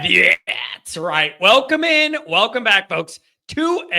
That's right. Welcome in. Welcome back, folks, to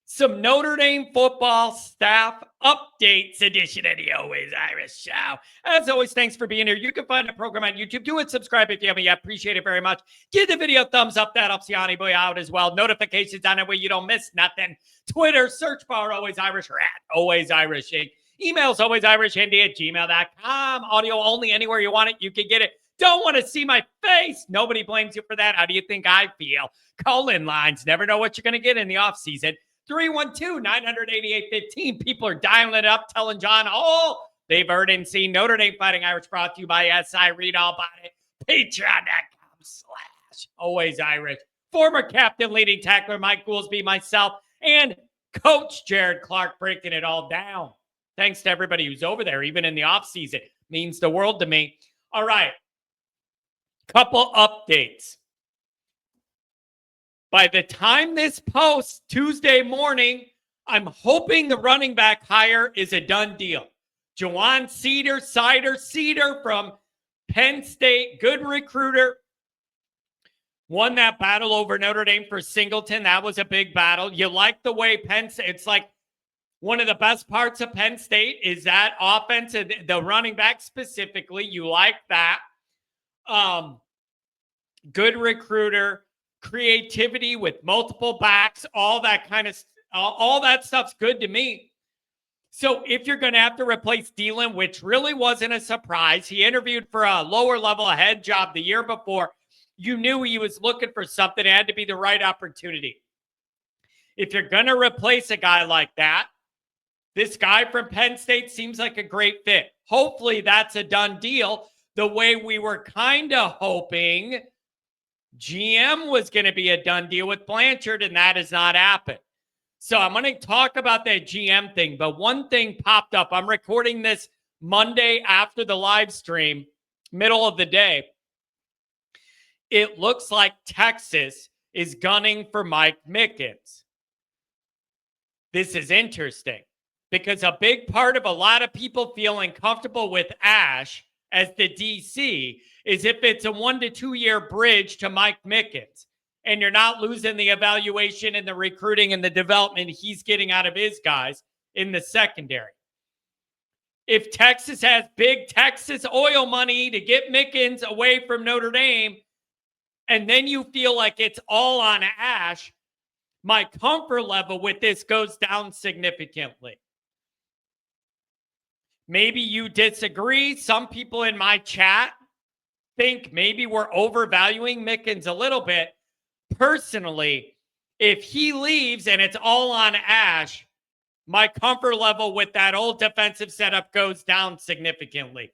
some Notre Dame football staff updates edition of the Always Irish Show. As always, thanks for being here. You can find the program on YouTube. Do it, subscribe if you haven't yet. Appreciate it very much. Give the video a thumbs up. That helps Yanni Boy out as well. Notifications on it where you don't miss nothing. Twitter, search bar Always Irish or at Always Irish Inc. Emails alwaysirishindy@gmail.com. Audio only anywhere you want it. You can get it. Don't want to see my face. Nobody blames you for that. How do you think I feel? Call-in lines. Never know what you're going to get in the offseason. 312-988-15. People are dialing it up, telling John all they've heard and seen. Notre Dame Fighting Irish brought to you by SI. Read all about it. Patreon.com/Always Irish. Former captain, leading tackler Mike Goolsby, myself, and Coach Jared Clark breaking it all down. Thanks to everybody who's over there, even in the offseason. Means the world to me. All right. Couple updates. By the time this posts Tuesday morning, I'm hoping the running back hire is a done deal. Jawan Cedar from Penn State, good recruiter. Won that battle over Notre Dame for Singleton. That was a big battle. You like the way Penn State, it's like one of the best parts of Penn State is that offense, and the running back specifically. You like that. Good recruiter, creativity with multiple backs, all that kind of all that stuff's good to me. So if you're going to have to replace Dylan, which really wasn't a surprise, he interviewed for a lower level head job the year before. You knew he was looking for something. It had to be the right opportunity. If you're going to replace a guy like that, this guy from Penn State seems like a great fit. Hopefully that's a done deal. The way we were kind of hoping GM was going to be a done deal with Blanchard, and that has not happened. So I'm going to talk about that GM thing, but one thing popped up. I'm recording this Monday after the live stream, middle of the day. It looks like Texas is gunning for Mike Mickens. This is interesting because a big part of a lot of people feeling comfortable with Ash as the DC is if it's a 1 to 2 year bridge to Mike Mickens and you're not losing the evaluation and the recruiting and the development he's getting out of his guys in the secondary. If Texas has big Texas oil money to get Mickens away from Notre Dame, and then you feel like it's all on Ash, my comfort level with this goes down significantly. Maybe you disagree. Some people in my chat think maybe we're overvaluing Mickens a little bit. Personally, if he leaves and it's all on Ash, my comfort level with that old defensive setup goes down significantly.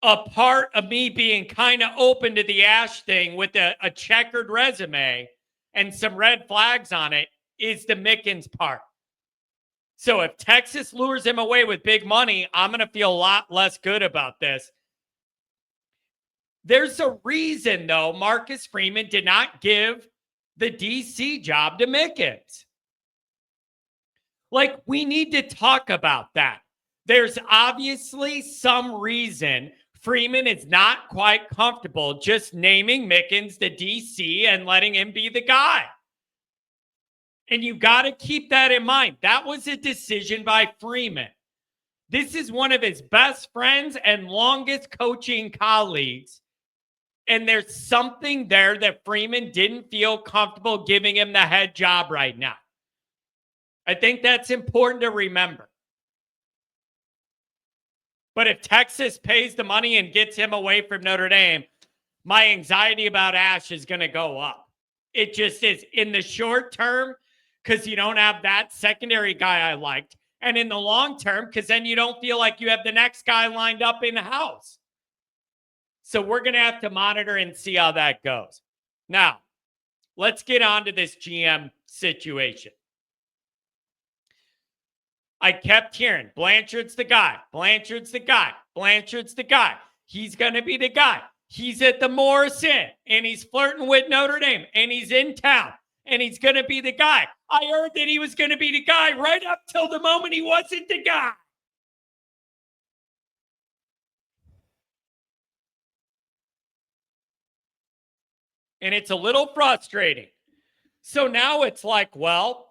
A part of me being kind of open to the Ash thing with a checkered resume and some red flags on it is the Mickens part. So if Texas lures him away with big money, I'm going to feel a lot less good about this. There's a reason, though, Marcus Freeman did not give the DC job to Mickens. Like, we need to talk about that. There's obviously some reason Freeman is not quite comfortable just naming Mickens the DC and letting him be the guy. And you got to keep that in mind. That was a decision by Freeman. This is one of his best friends and longest coaching colleagues. And there's something there that Freeman didn't feel comfortable giving him the head job right now. I think that's important to remember. But if Texas pays the money and gets him away from Notre Dame, my anxiety about Ash is going to go up. It just is in the short term, because you don't have that secondary guy I liked. And in the long term, because then you don't feel like you have the next guy lined up in the house. So we're going to have to monitor and see how that goes. Now, let's get on to this GM situation. I kept hearing, Blanchard's the guy. Blanchard's the guy. Blanchard's the guy. He's going to be the guy. He's at the Morrison, and he's flirting with Notre Dame, and he's in town. And he's going to be the guy. I heard that he was going to be the guy right up till the moment he wasn't the guy. And it's a little frustrating. So now it's like, well,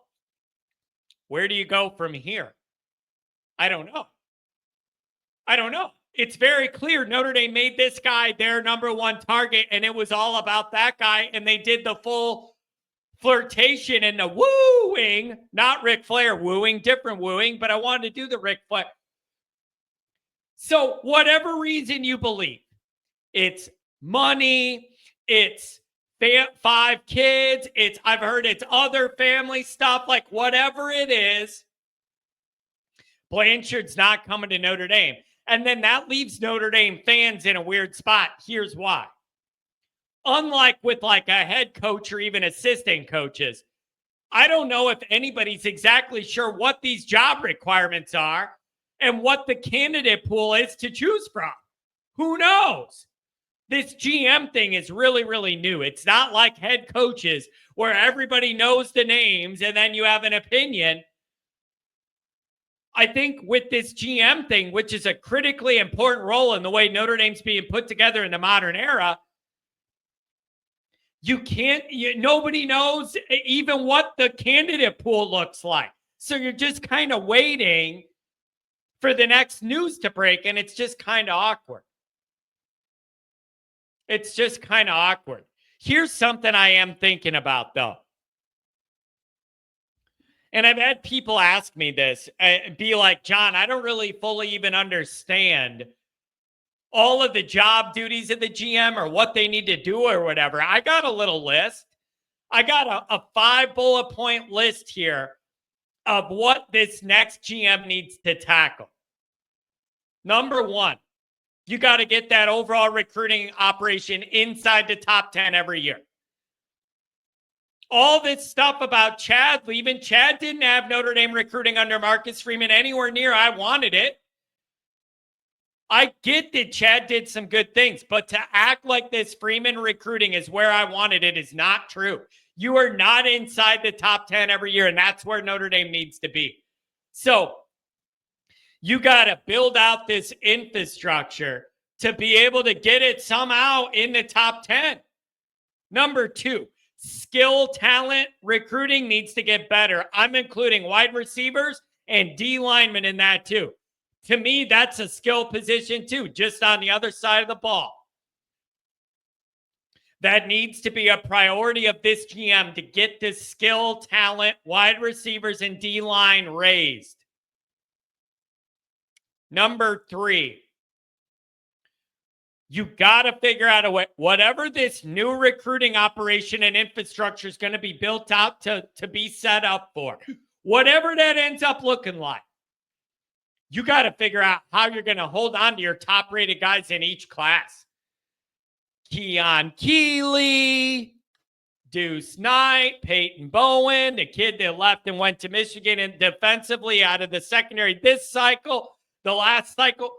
where do you go from here? I don't know. It's very clear Notre Dame made this guy their number one target, and it was all about that guy, and they did the full flirtation and the wooing, not Ric Flair wooing, different wooing, but I wanted to do the Ric Flair. So whatever reason you believe, it's money, it's 5 kids, I've heard it's other family stuff, like whatever it is, Blanchard's not coming to Notre Dame. And then that leaves Notre Dame fans in a weird spot. Here's why. Unlike with like a head coach or even assistant coaches, I don't know if anybody's exactly sure what these job requirements are and what the candidate pool is to choose from. Who knows? This GM thing is really, really new. It's not like head coaches where everybody knows the names and then you have an opinion. I think with this GM thing, which is a critically important role in the way Notre Dame's being put together in the modern era, nobody knows even what the candidate pool looks like. So you're just kind of waiting for the next news to break, and it's just kind of awkward. Here's something I am thinking about, though. And I've had people ask me this, be like, John, I don't really fully even understand all of the job duties of the GM or what they need to do or whatever. I got a little list. I got a 5 bullet point list here of what this next GM needs to tackle. Number 1, you got to get that overall recruiting operation inside the top 10 every year. All this stuff about Chad leaving. Chad didn't have Notre Dame recruiting under Marcus Freeman anywhere near I wanted it. I get that Chad did some good things, but to act like this Freeman recruiting is where I wanted it is not true. You are not inside the top 10 every year, and that's where Notre Dame needs to be. So you got to build out this infrastructure to be able to get it somehow in the top 10. Number 2, skill talent recruiting needs to get better. I'm including wide receivers and D linemen in that too. To me, that's a skill position too, just on the other side of the ball. That needs to be a priority of this GM to get this skill talent, wide receivers, and D line raised. Number 3, you got to figure out a way, whatever this new recruiting operation and infrastructure is going to be built out to be set up for, whatever that ends up looking like, you got to figure out how you're going to hold on to your top-rated guys in each class. Keon Keeley, Deuce Knight, Peyton Bowen, the kid that left and went to Michigan, and defensively out of the secondary this cycle, the last cycle,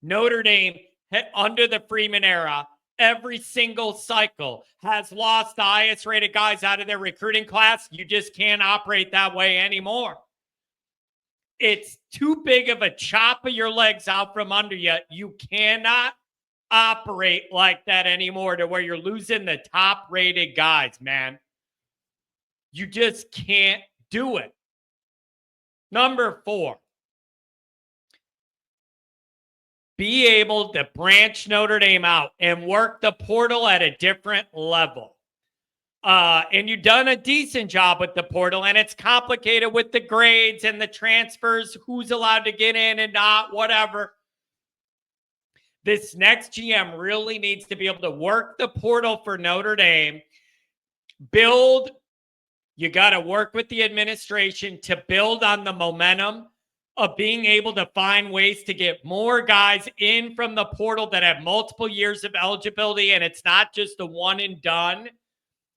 Notre Dame, under the Freeman era, every single cycle has lost the highest rated guys out of their recruiting class. You just can't operate that way anymore. It's too big of a chop of your legs out from under you. You cannot operate like that anymore to where you're losing the top rated guys, man. You just can't do it. Number 4. Be able to branch Notre Dame out and work the portal at a different level. And you've done a decent job with the portal, and it's complicated with the grades and the transfers, who's allowed to get in and not, whatever. This next GM really needs to be able to work the portal for Notre Dame, you got to work with the administration to build on the momentum of being able to find ways to get more guys in from the portal that have multiple years of eligibility, and it's not just a one and done.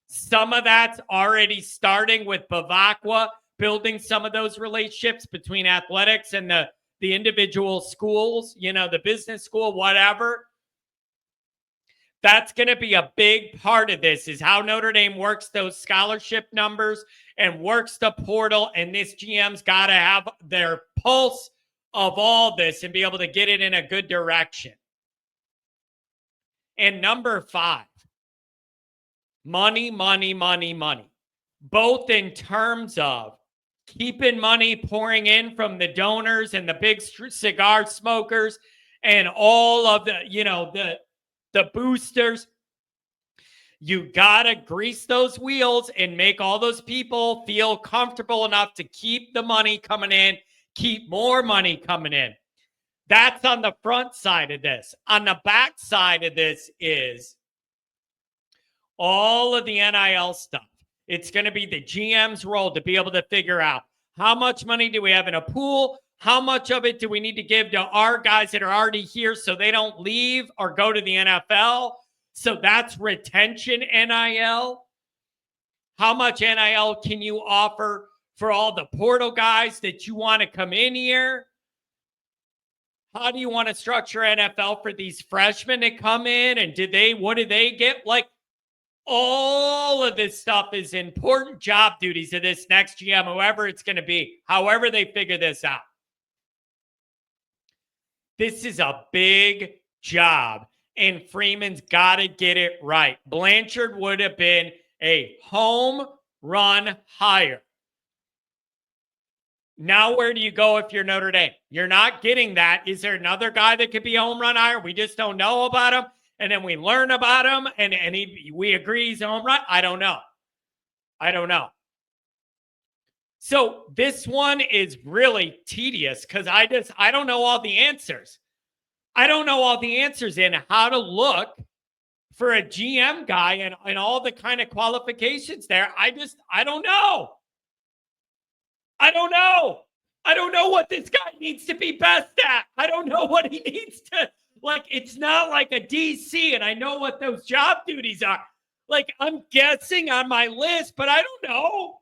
Some of that's already starting with Bavacqua, building some of those relationships between athletics and the individual schools, the business school, whatever. That's going to be a big part of this, is how Notre Dame works those scholarship numbers and works the portal. And this GM's got to have their pulse of all this and be able to get it in a good direction. And number 5, money, money, money, money, both in terms of keeping money pouring in from the donors and the big cigar smokers and all of the, the boosters. You got to grease those wheels and make all those people feel comfortable enough to keep the money coming in, keep more money coming in. That's on the front side of this. On the back side of this is all of the NIL stuff. It's going to be the GM's role to be able to figure out how much money do we have in a pool? How much of it do we need to give to our guys that are already here so they don't leave or go to the NFL? So that's retention NIL. How much NIL can you offer for all the portal guys that you want to come in here? How do you want to structure NFL for these freshmen that come in? And what do they get? Like, all of this stuff is important job duties of this next GM, whoever it's going to be, however they figure this out. This is a big job, and Freeman's got to get it right. Blanchard would have been a home run hire. Now, where do you go if you're Notre Dame? You're not getting that. Is there another guy that could be a home run hire? We just don't know about him. And then we learn about him, and we agree he's a home run. I don't know. So this one is really tedious because I don't know all the answers. I don't know all the answers in how to look for a GM guy and all the kind of qualifications there. I don't know. I don't know. I don't know what this guy needs to be best at. I don't know what he needs to, like, it's not like a DC, and I know what those job duties are. Like, I'm guessing on my list, but I don't know.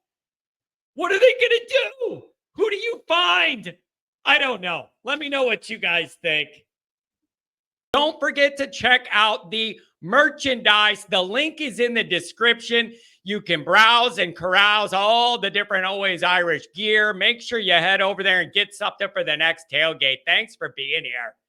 What are they going to do? Who do you find? I don't know. Let me know what you guys think. Don't forget to check out the merchandise. The link is in the description. You can browse and carouse all the different Always Irish gear. Make sure you head over there and get something for the next tailgate. Thanks for being here.